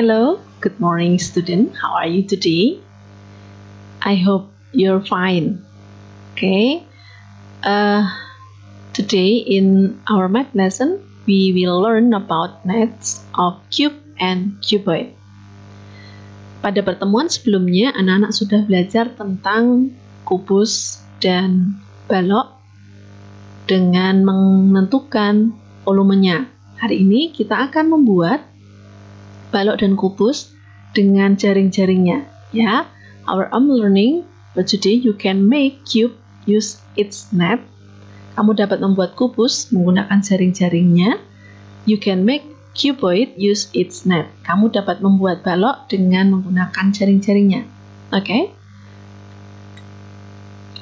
Hello, good morning student. How are you today? I hope you're fine. Okay. Today in our math lesson, we will learn about maths of cube and cuboid. Pada pertemuan sebelumnya, anak-anak sudah belajar tentang kubus dan balok dengan menentukan volumenya. Hari ini kita akan membuat balok dan kubus dengan jaring-jaringnya. Ya, our learning, but today you can make cube use its snap. Kamu dapat membuat kubus menggunakan jaring-jaringnya. You can make cuboid use its snap. Kamu dapat membuat balok dengan menggunakan jaring-jaringnya. Okay?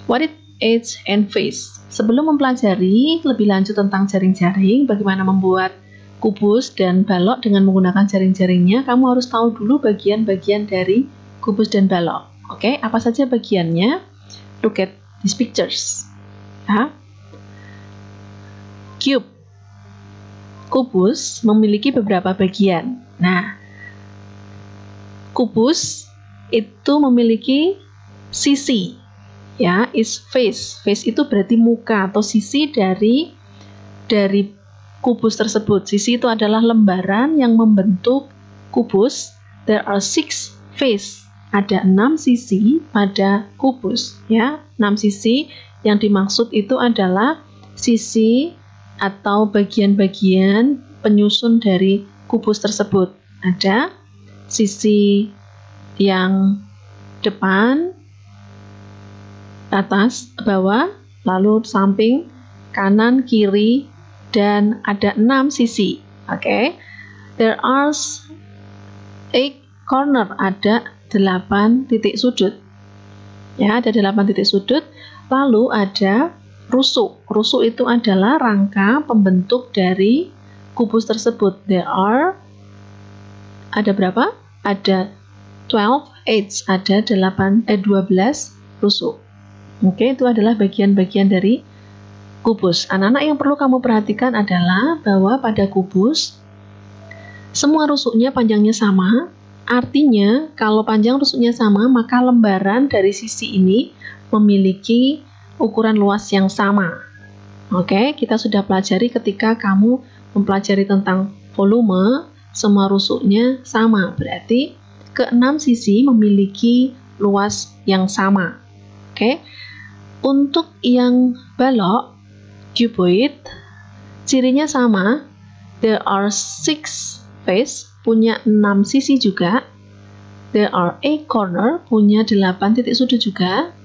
What is edge and face? Sebelum mempelajari lebih lanjut tentang jaring-jaring, bagaimana membuat kubus dan balok dengan menggunakan jaring-jaringnya, kamu harus tahu dulu bagian-bagian dari kubus dan balok. Oke, apa saja bagiannya? Look at these pictures. Ya. Cube, kubus memiliki beberapa bagian. Nah, kubus itu memiliki sisi. Ya, is face. Face itu berarti muka atau sisi dari kubus tersebut. Sisi itu adalah lembaran yang membentuk kubus. There are 6 face. Ada 6 sisi pada kubus. Ya, 6 sisi yang dimaksud itu adalah sisi atau bagian-bagian penyusun dari kubus tersebut. Ada sisi yang depan, atas, bawah, lalu samping, kanan, kiri, dan ada 6 sisi. Okay? There are 8 corner, ada 8 titik sudut. Ya, ada 8 titik sudut. Lalu ada rusuk. Rusuk itu adalah rangka pembentuk dari kubus tersebut. Ada berapa? Ada 12 edges, ada 12 rusuk. Oke, itu adalah bagian-bagian dari kubus. Anak-anak yang perlu kamu perhatikan adalah bahwa pada kubus semua rusuknya panjangnya sama. Artinya kalau panjang rusuknya sama, maka lembaran dari sisi ini memiliki ukuran luas yang sama. Oke, kita sudah pelajari ketika kamu mempelajari tentang volume, semua rusuknya sama. Berarti ke-6 sisi memiliki luas yang sama. Oke. Untuk yang balok cuboid, cirinya sama. There are 6 face, punya 6 sisi juga. There are 8 corner, punya 8 titik sudut juga.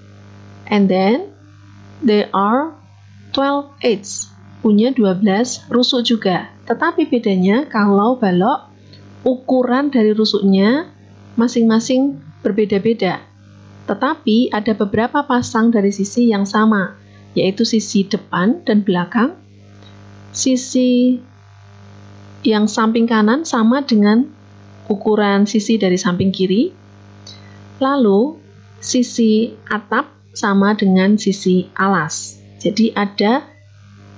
And then there are 12 edges, punya 12 rusuk juga. Tetapi bedanya kalau balok, ukuran dari rusuknya masing-masing berbeda-beda. Tetapi ada beberapa pasang dari sisi yang sama, yaitu sisi depan dan belakang. Sisi yang samping kanan sama dengan ukuran sisi dari samping kiri. Lalu sisi atap sama dengan sisi alas. Jadi ada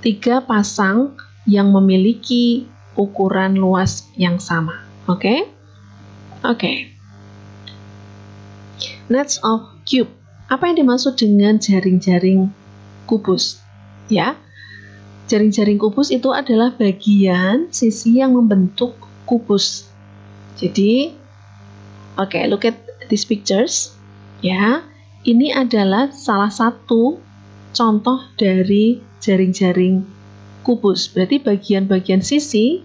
3 pasang yang memiliki ukuran luas yang sama. Oke? Oke. Nets of cube. Apa yang dimaksud dengan jaring-jaring kubus? Ya, jaring-jaring kubus itu adalah bagian sisi yang membentuk kubus. Jadi, oke, look at these pictures. Ya, ini adalah salah satu contoh dari jaring-jaring kubus. Berarti bagian-bagian sisi,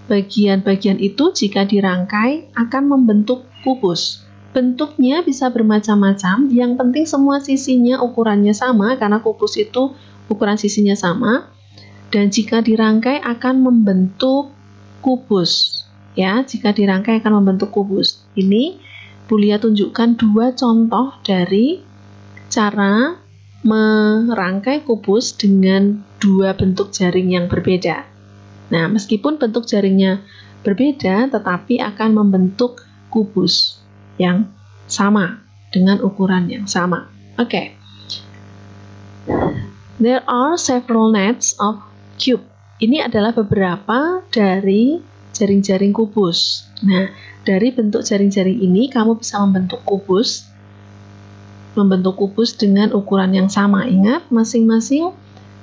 bagian-bagian itu jika dirangkai akan membentuk kubus. Bentuknya bisa bermacam-macam, yang penting semua sisinya ukurannya sama, karena kubus itu ukuran sisinya sama, dan jika dirangkai akan membentuk kubus. Ya, jika dirangkai akan membentuk kubus. Ini Bulia tunjukkan 2 contoh dari cara merangkai kubus dengan 2 bentuk jaring yang berbeda. Nah, meskipun bentuk jaringnya berbeda, tetapi akan membentuk kubus yang sama dengan ukuran yang sama. Oke. There are several nets of cube. Ini adalah beberapa dari jaring-jaring kubus. Nah, dari bentuk jaring-jaring ini kamu bisa membentuk kubus dengan ukuran yang sama. Ingat, masing-masing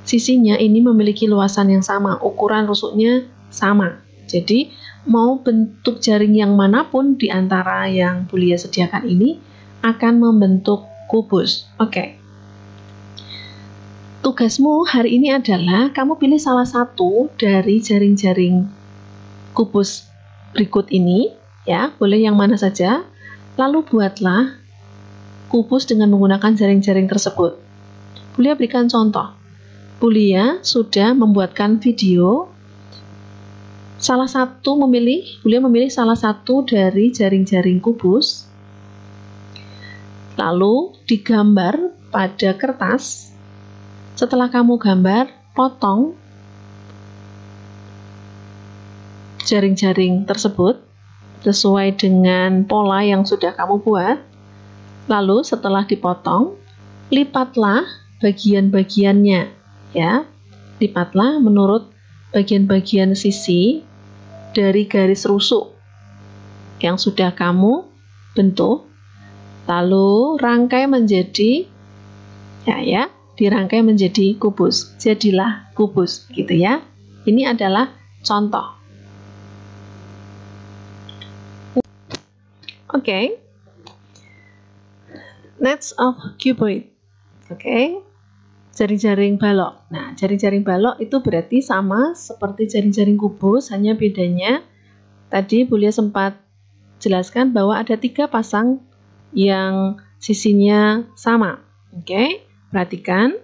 sisinya ini memiliki luasan yang sama, ukuran rusuknya sama. Jadi, mau bentuk jaring yang manapun di antara yang Bulia sediakan ini akan membentuk kubus. Oke. Tugasmu hari ini adalah kamu pilih salah satu dari jaring-jaring kubus berikut ini, ya, boleh yang mana saja. Lalu buatlah kubus dengan menggunakan jaring-jaring tersebut. Bulia berikan contoh. Bulia sudah membuatkan video. Bulia memilih salah satu dari jaring-jaring kubus. Lalu digambar pada kertas. Setelah kamu gambar, potong jaring-jaring tersebut sesuai dengan pola yang sudah kamu buat. Lalu setelah dipotong, lipatlah bagian-bagiannya, ya. Lipatlah menurut bagian-bagian sisi dari garis rusuk yang sudah kamu bentuk. Lalu rangkai menjadi dirangkai menjadi kubus. Jadilah kubus, gitu ya. Ini adalah contoh. Oke. Nets of cuboid. Oke. Jaring-jaring balok. Nah, jaring-jaring balok itu berarti sama seperti jaring-jaring kubus, hanya bedanya tadi Bulia sempat jelaskan bahwa ada 3 pasang yang sisinya sama. Oke, perhatikan.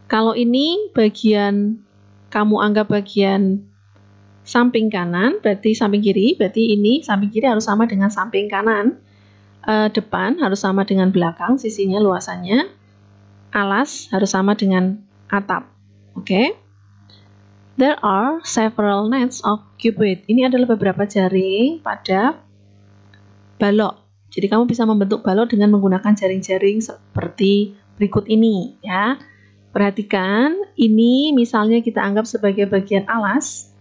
Kalau ini bagian kamu anggap bagian samping kanan, berarti samping kiri, berarti ini samping kiri harus sama dengan samping kanan. Depan harus sama dengan belakang, sisinya luasannya. Alas harus sama dengan atap. Oke. There are several nets of cuboid. Ini adalah beberapa jaring pada balok. Jadi kamu bisa membentuk balok dengan menggunakan jaring-jaring seperti berikut ini, ya. Perhatikan, ini misalnya kita anggap sebagai bagian alas.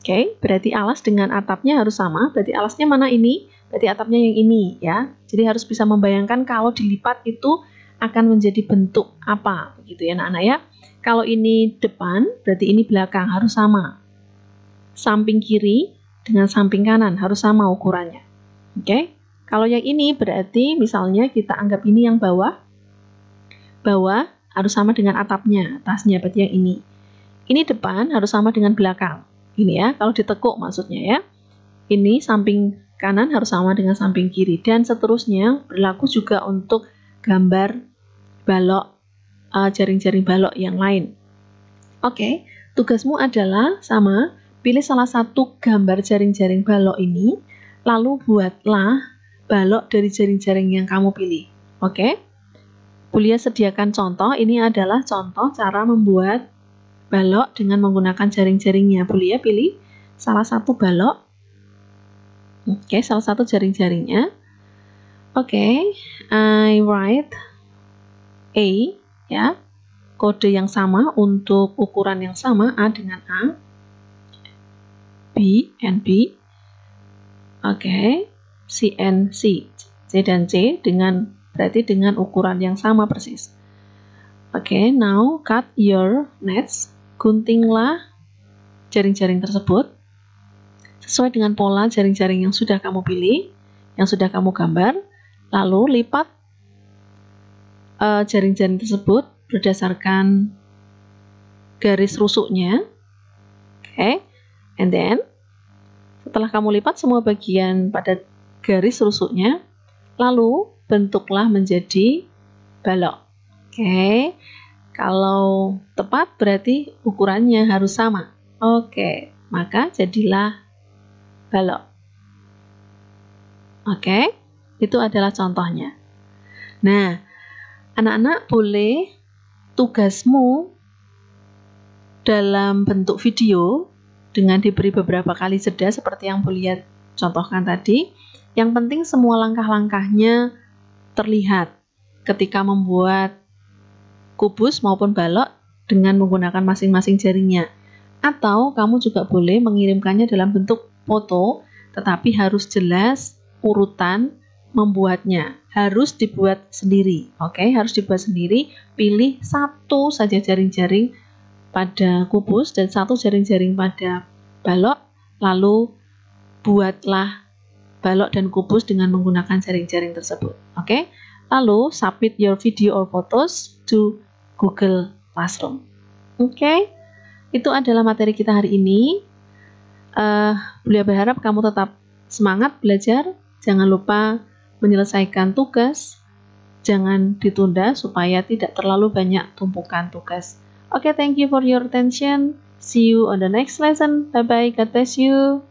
Oke, berarti alas dengan atapnya harus sama. Berarti alasnya mana ini? Berarti atapnya yang ini, ya. Jadi harus bisa membayangkan kalau dilipat itu akan menjadi bentuk apa, begitu ya anak-anak ya. Kalau ini depan, berarti ini belakang, harus sama. Samping kiri dengan samping kanan harus sama ukurannya. Oke. Kalau yang ini berarti misalnya kita anggap ini yang bawah. Bawah harus sama dengan atapnya, atasnya berarti yang ini. Ini depan harus sama dengan belakang. Ini ya, kalau ditekuk maksudnya ya. Ini samping kanan harus sama dengan samping kiri, dan seterusnya berlaku juga untuk gambar balok, jaring-jaring balok yang lain. Oke, tugasmu adalah sama, pilih salah satu gambar jaring-jaring balok ini, lalu buatlah balok dari jaring-jaring yang kamu pilih. Oke, Bulia sediakan contoh, ini adalah contoh cara membuat balok dengan menggunakan jaring-jaringnya. Bulia pilih salah satu balok. Oke, salah satu jaring-jaringnya. Oke, I write A, ya. Kode yang sama untuk ukuran yang sama, A dengan A. B and B. Oke, C and C. C dan C berarti dengan ukuran yang sama persis. Oke, now cut your nets. Guntinglah jaring-jaring tersebut sesuai dengan pola jaring-jaring yang sudah kamu pilih, yang sudah kamu gambar. Lalu lipat jaring-jaring tersebut berdasarkan garis rusuknya. Oke, and then setelah kamu lipat semua bagian pada garis rusuknya, lalu bentuklah menjadi balok. Oke, kalau tepat berarti ukurannya harus sama. Oke, maka jadilah balok. Oke, itu adalah contohnya. Nah, anak-anak boleh tugasmu dalam bentuk video dengan diberi beberapa kali jeda seperti yang Bulia contohkan tadi. Yang penting semua langkah-langkahnya terlihat ketika membuat kubus maupun balok dengan menggunakan masing-masing jaringnya. Atau kamu juga boleh mengirimkannya dalam bentuk foto, tetapi harus jelas urutan membuatnya. Harus dibuat sendiri, oke? Harus dibuat sendiri. Pilih satu saja jaring-jaring pada kubus dan satu jaring-jaring pada balok, lalu buatlah balok dan kubus dengan menggunakan jaring-jaring tersebut, oke? Lalu submit your video or photos to Google Classroom, oke? Itu adalah materi kita hari ini. Beliau berharap kamu tetap semangat belajar. Jangan lupa menyelesaikan tugas. Jangan ditunda supaya tidak terlalu banyak tumpukan tugas. Oke, thank you for your attention. See you on the next lesson. Bye-bye. God bless you.